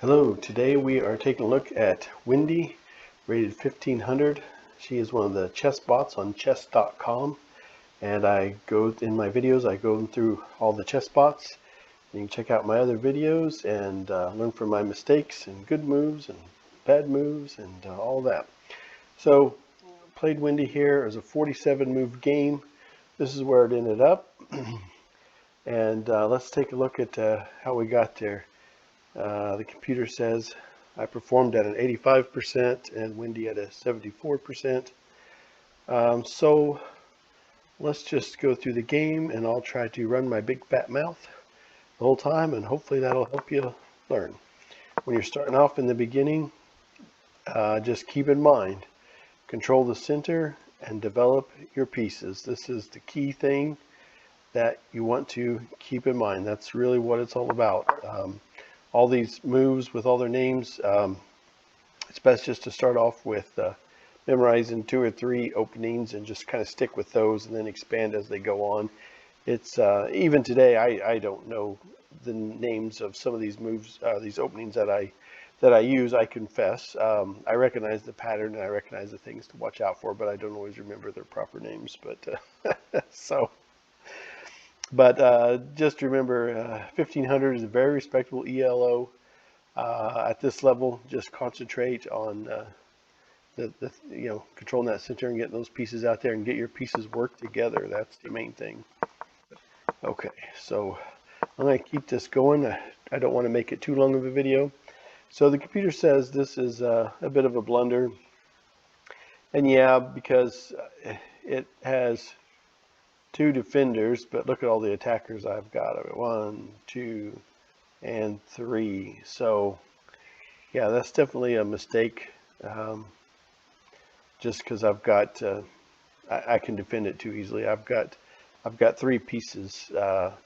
Hello, today we are taking a look at Wendy, rated 1500. She is one of the chess bots on chess.com, and in my videos I go through all the chess bots. You can check out my other videos and learn from my mistakes and good moves and bad moves and all that. So played Wendy here. It was a 47 move game. This is where it ended up. And let's take a look at how we got there. The computer says I performed at an 85% and Wendy at a 74%. So let's just go through the game and I'll try to run my big fat mouth the whole time, and hopefully that'll help you learn. When you're starting off in the beginning, just keep in mind, control the center and develop your pieces. This is the key thing that you want to keep in mind. That's really what it's all about. All these moves with all their names, it's best just to start off with memorizing 2 or 3 openings and just kind of stick with those and then expand as they go on. It's even today I don't know the names of some of these moves, these openings that I use. I confess. I recognize the pattern and I recognize the things to watch out for, but I don't always remember their proper names. But just remember, 1500 is a very respectable ELO. At this level, just concentrate on controlling that center and getting those pieces out there and get your pieces work together. That's the main thing. Okay, so I'm going to keep this going. I don't want to make it too long of a video. So the computer says this is a bit of a blunder. And yeah, because it has 2 defenders, but look at all the attackers I've got. 1, 2, and 3. So yeah, that's definitely a mistake. Just because I've got, I can defend it too easily. I've got 3 pieces,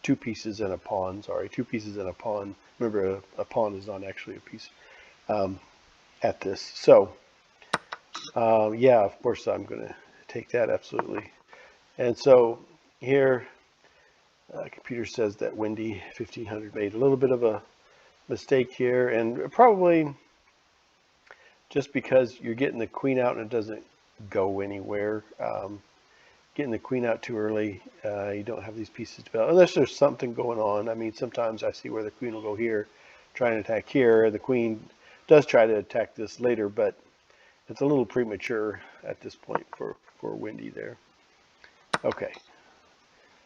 2 pieces and a pawn. Sorry, 2 pieces and a pawn. Remember, a pawn is not actually a piece at this. So yeah, of course I'm going to take that, absolutely. And so here, computer says that Wendy 1500 made a little bit of a mistake here, and probably just because you're getting the queen out and it doesn't go anywhere. Getting the queen out too early, you don't have these pieces developed, unless there's something going on. I mean, sometimes I see where the queen will go here, try and attack here. The queen does try to attack this later, but it's a little premature at this point for Wendy there. Okay,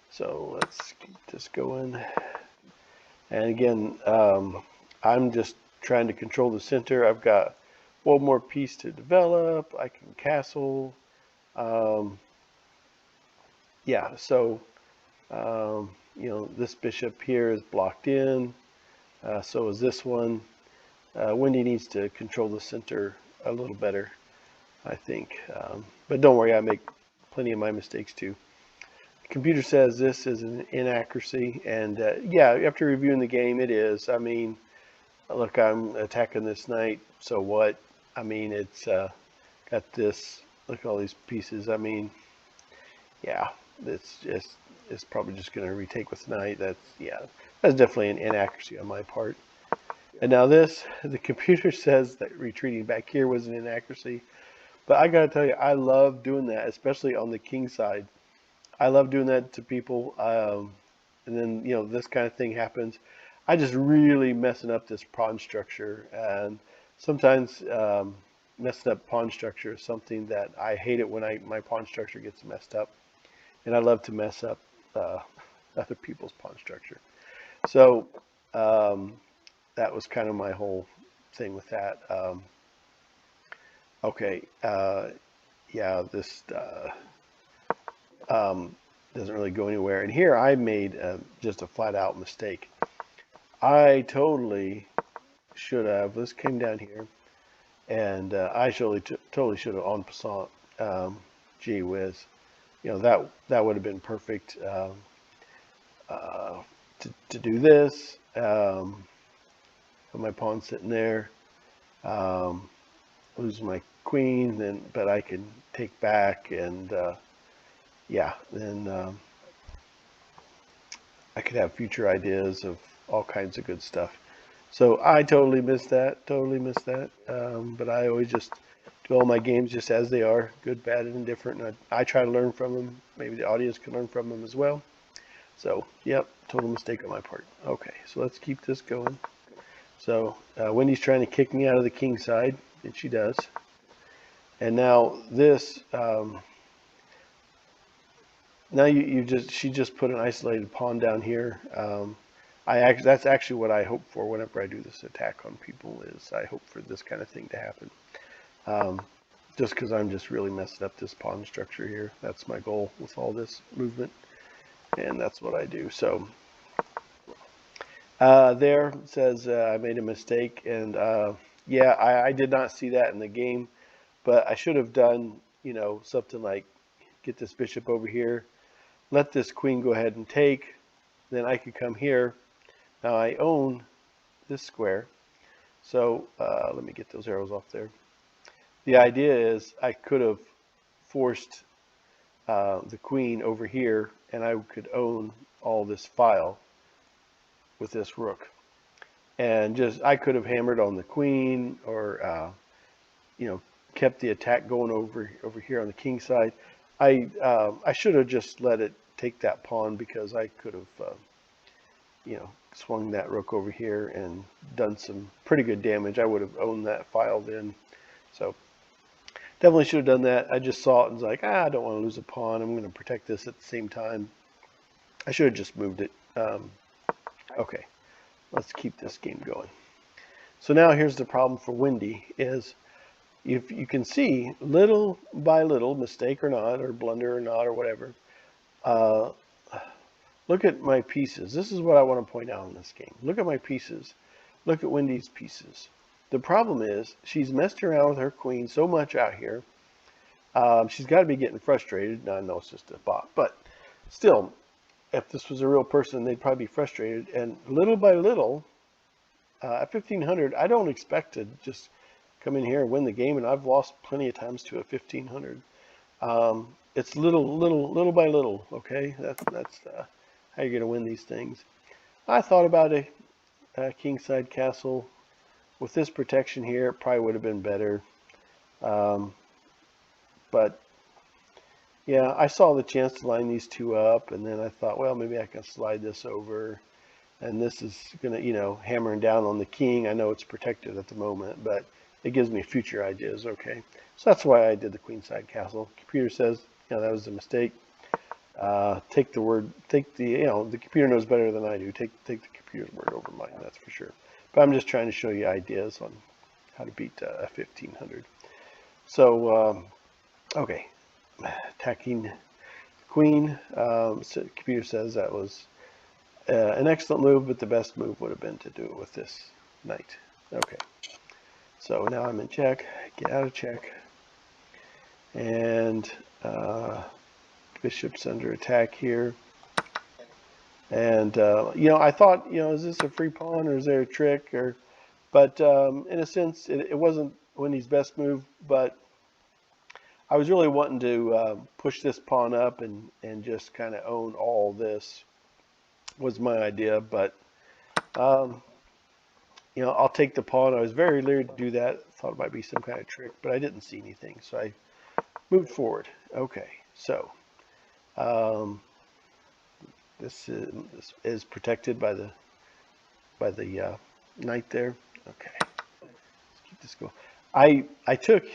so let's keep this going. And again, I'm just trying to control the center. I've got 1 more piece to develop. I can castle. Yeah, so this bishop here is blocked in. So is this one. Wendy needs to control the center a little better, I think. But don't worry, I make plenty of my mistakes too. The computer says this is an inaccuracy, and yeah, after reviewing the game, it is. I mean, look, I'm attacking this knight, so what? I mean, it's got this. Look at all these pieces. I mean, yeah, it's probably just going to retake with knight. That's definitely an inaccuracy on my part. And now this, the computer says that retreating back here was an inaccuracy, but I gotta tell you, I love doing that, especially on the king side. I love doing that to people, and then this kind of thing happens. I just really messing up this pawn structure, and sometimes messing up pawn structure is something that I hate it when my pawn structure gets messed up, and I love to mess up other people's pawn structure. So that was kind of my whole thing with that. Okay, yeah, this doesn't really go anywhere. And here I made just a flat out mistake. I totally should have, this came down here, and I totally should have en passant, gee whiz, that would have been perfect to do this. Put my pawn sitting there, lose my queen, but I can take back, and yeah, then I could have future ideas of all kinds of good stuff. So I totally missed that. Totally missed that. But I always just do all my games just as they are, good, bad, and indifferent. And I try to learn from them. Maybe the audience can learn from them as well. So, yep, total mistake on my part. Okay, so let's keep this going. So Wendy's trying to kick me out of the king side, and she does. And now this, now she just put an isolated pawn down here. That's actually what I hope for whenever I do this attack on people, is I hope for this kind of thing to happen. Just because I'm just really messing up this pawn structure here. That's my goal with all this movement, and that's what I do. So there says I made a mistake, and yeah, I did not see that in the game, but I should have done, you know, something like get this bishop over here, let this queen go ahead and take, then I could come here. Now I own this square, so let me get those arrows off there. The idea is I could have forced the queen over here, and I could own all this file with this rook, and just I could have hammered on the queen, or you know, kept the attack going over here on the king side. I should have just let it take that pawn, because I could have you know, swung that rook over here and done some pretty good damage. I would have owned that file then. So definitely should have done that. I just saw it and was like, I don't want to lose a pawn. I'm going to protect this at the same time. I should have just moved it. Okay, let's keep this game going. So now here's the problem for Wendy, is if you can see, little by little, mistake or not, or blunder or not, or whatever, look at my pieces. This is what I want to point out in this game. Look at my pieces. Look at Wendy's pieces. The problem is she's messed around with her queen so much out here. She's got to be getting frustrated. Now, I know it's just a bot, but still, if this was a real person, they'd probably be frustrated. And little by little, at 1500, I don't expect to just come in here and win the game, and I've lost plenty of times to a 1500. It's little by little. Okay, that's how you're going to win these things. I thought about a kingside castle. With this protection here, it probably would have been better. But yeah, I saw the chance to line these two up, and then I thought, well, maybe I can slide this over. And this is going to, you know, hammering down on the king. I know it's protected at the moment, but it gives me future ideas. Okay, so that's why I did the queenside castle. Computer says, you know, that was a mistake. Take the, you know, the computer knows better than I do. Take the computer's word over mine, that's for sure. But I'm just trying to show you ideas on how to beat a 1500. So, okay, attacking queen. So the computer says that was an excellent move, but the best move would have been to do it with this knight. Okay, so now I'm in check. Get out of check, and bishop's under attack here. And you know, I thought, you know, is this a free pawn, or is there a trick? Or, but in a sense, it wasn't Wendy's best move. But I was really wanting to push this pawn up and just kind of own all this, was my idea. But you know, I'll take the pawn. I was very leery to do that. Thought it might be some kind of trick, but I didn't see anything, so I moved forward. Okay, so this is protected by the knight there. Okay, let's keep this going. I took,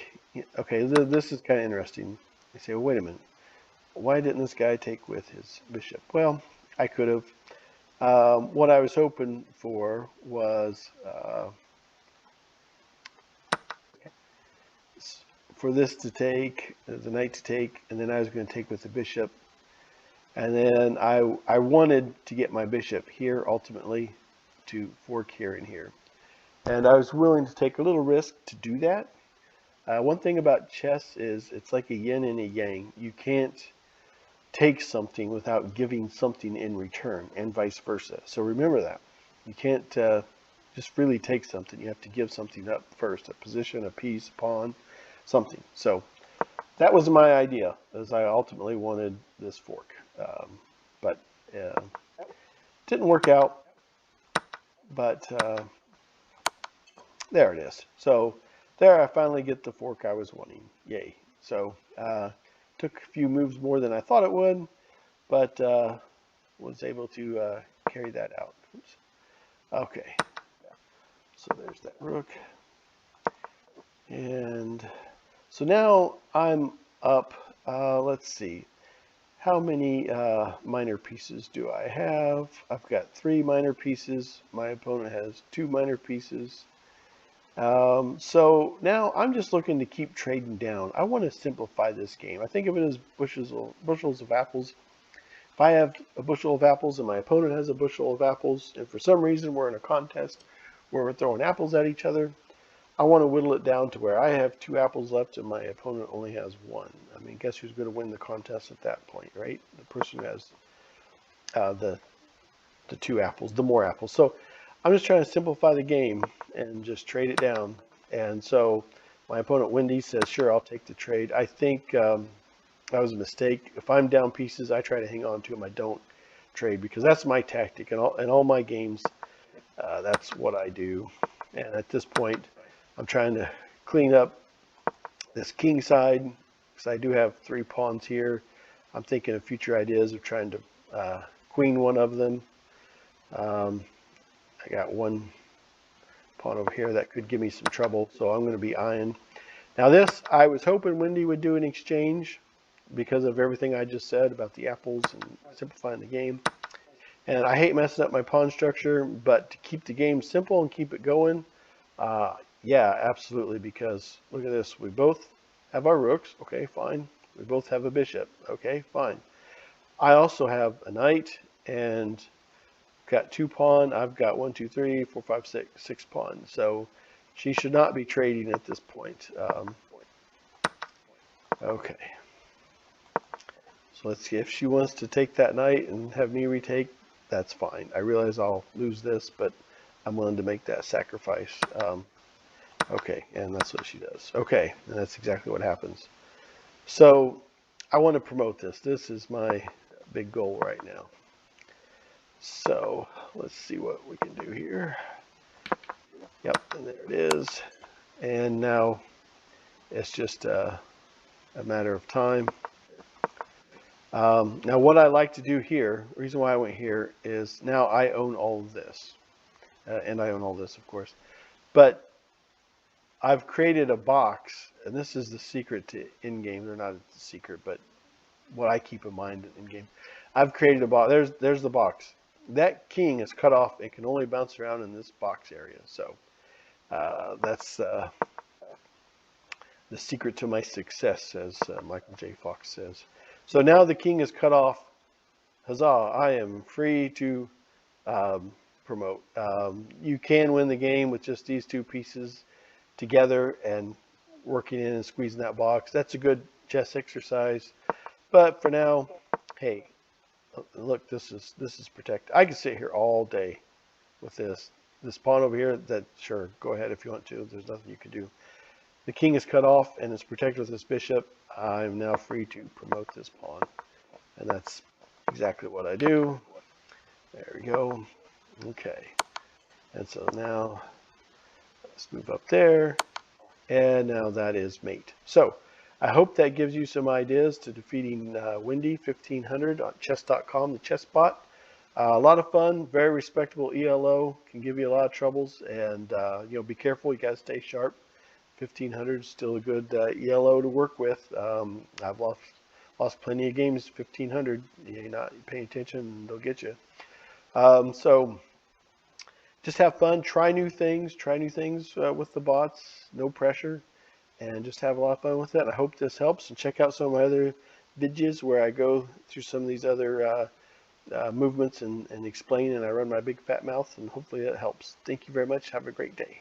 okay, this is kind of interesting. I say, well, wait a minute, why didn't this guy take with his bishop? Well, I could have. What I was hoping for was for this to take, the knight to take, and then I was going to take with the bishop. And then I wanted to get my bishop here ultimately to fork here and here. And I was willing to take a little risk to do that. One thing about chess is it's like a yin and a yang. You can't take something without giving something in return, and vice versa. So remember that. You can't just freely take something. You have to give something up first, a position, a piece, a pawn, something. So that was my idea, as I ultimately wanted this fork. But didn't work out. But There it is. So there I finally get the fork I was wanting. Yay. So took a few moves more than I thought it would, but was able to carry that out. Oops. Okay. So there's that rook. And so now I'm up, let's see, how many minor pieces do I have? I've got 3 minor pieces. My opponent has 2 minor pieces. So now I'm just looking to keep trading down. I want to simplify this game. I think of it as bushels of apples. If I have a bushel of apples and my opponent has a bushel of apples, and for some reason we're in a contest where we're throwing apples at each other, I want to whittle it down to where I have 2 apples left and my opponent only has 1. I mean, guess who's going to win the contest at that point, right? The person who has the 2 apples, the more apples. So I'm just trying to simplify the game and just trade it down. And so my opponent Wendy says, sure, I'll take the trade. I think that was a mistake. If I'm down pieces, I try to hang on to them. I don't trade because that's my tactic. In all my games, that's what I do. And at this point, I'm trying to clean up this king side because I do have 3 pawns here. I'm thinking of future ideas of trying to queen one of them. I got 1 pawn over here that could give me some trouble, so I'm going to be eyeing. Now this, I was hoping Wendy would do an exchange because of everything I just said about the apples and simplifying the game. And I hate messing up my pawn structure, but to keep the game simple and keep it going, yeah, absolutely, because look at this. We both have our rooks. Okay, fine. We both have a bishop. Okay, fine. I also have a knight and got 2 pawn. I've got 1, 2, 3, 4, 5, 6 pawns. So she should not be trading at this point. Okay. So let's see if she wants to take that knight and have me retake. That's fine. I realize I'll lose this, but I'm willing to make that sacrifice. Okay, and that's what she does. Okay, and that's exactly what happens. So I want to promote this. This is my big goal right now. So let's see what we can do here. Yep, and there it is. And now it's just a matter of time. Now what I like to do here, the reason why I went here is now I own all of this. And I own all this, of course. But I've created a box, and this is the secret to in-game. They're not the secret, but what I keep in mind in-game. I've created a box. There's the box. That king is cut off and can only bounce around in this box area. So that's the secret to my success, as Michael J. Fox says. So now the king is cut off. Huzzah, I am free to promote. You can win the game with just these 2 pieces together and working in and squeezing that box. That's a good chess exercise. But for now, hey, look, this is protected. I can sit here all day with this pawn over here. That, sure, go ahead if you want to. There's nothing you can do. The king is cut off and it's protected with this bishop. I'm now free to promote this pawn, and that's exactly what I do. There we go. Okay, and so now let's move up there, and now that is mate. So I hope that gives you some ideas to defeating Wendy 1500 on chess.com, the chess bot. A lot of fun, very respectable ELO, can give you a lot of troubles, and be careful. You got to stay sharp. 1500 is still a good ELO to work with. I've lost plenty of games 1500. You're not paying attention, they'll get you. So just have fun, try new things with the bots, no pressure, and just have a lot of fun with it. I hope this helps, and check out some of my other videos where I go through some of these other movements and explain, and I run my big fat mouth, and hopefully that helps. Thank you very much. Have a great day.